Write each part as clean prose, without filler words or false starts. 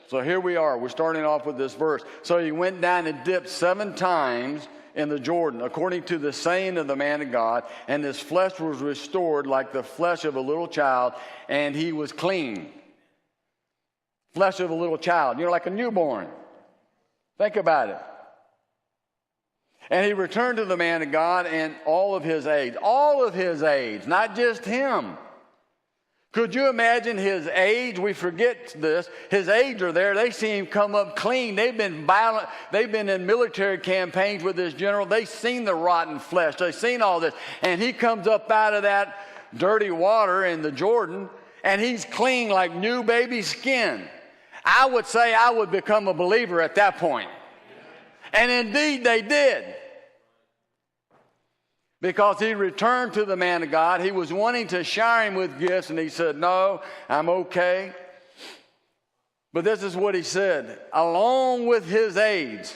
So here we are. We're starting off with this verse. So he went down and dipped 7 times in the Jordan, according to the saying of the man of God, and his flesh was restored like the flesh of a little child, and he was clean. Flesh of a little child, like a newborn. Think about it. And he returned to the man of God and all of his aides, not just him. Could you imagine his aides? We forget this. His aides are there. They see him come up clean. They've been violent. They've been in military campaigns with this general. They've seen the rotten flesh. They've seen all this. And he comes up out of that dirty water in the Jordan, and he's clean like new baby skin. I would say I would become a believer at that point. And indeed they did. Because he returned to the man of God. He was wanting to shower him with gifts, and he said, no, I'm okay. But this is what he said, along with his aides.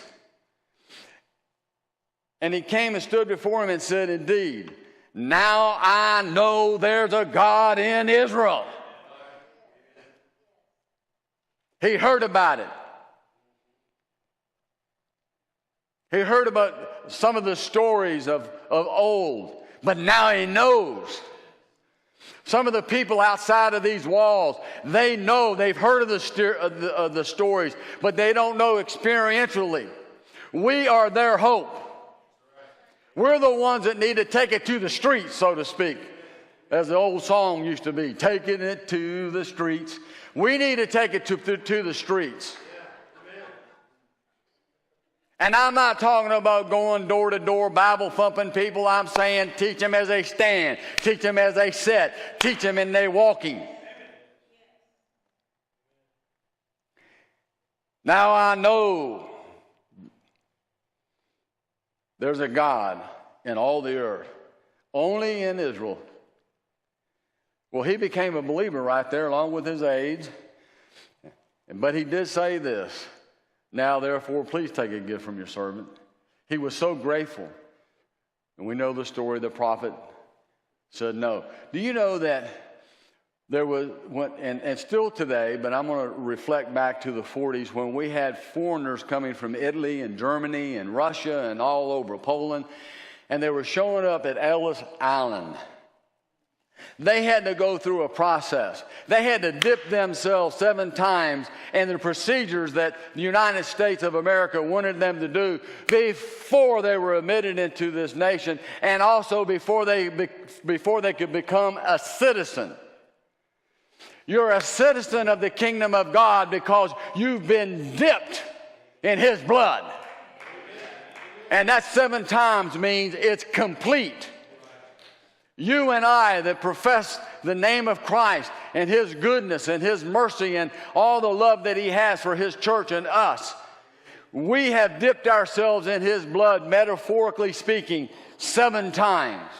And he came and stood before him and said, indeed, now I know there's a God in Israel. He heard about it. He heard about some of the stories of old, but now he knows. Some of the people outside of these walls, they know, they've heard of the stories, but they don't know experientially. We are their hope. We're the ones that need to take it to the streets, so to speak, as the old song used to be, taking it to the streets. We need to take it to the streets. And I'm not talking about going door to door, Bible thumping people. I'm saying teach them as they stand, teach them as they sit, teach them in their walking. Now I know there's a God in all the earth, only in Israel. Well, he became a believer right there along with his aides. But he did say this. Now, therefore, please take a gift from your servant. He was so grateful. And we know the story. The prophet said no. Do you know that there was, and still today, but I'm going to reflect back to the 40s when we had foreigners coming from Italy and Germany and Russia and all over Poland, and they were showing up at Ellis Island. They had to go through a process. They had to dip themselves 7 times in the procedures that the United States of America wanted them to do before they were admitted into this nation, and also before they could become a citizen. You're a citizen of the kingdom of God because you've been dipped in his blood. And that 7 times means it's complete. You and I that profess the name of Christ and his goodness and his mercy and all the love that he has for his church and us, we have dipped ourselves in his blood, metaphorically speaking, 7 times.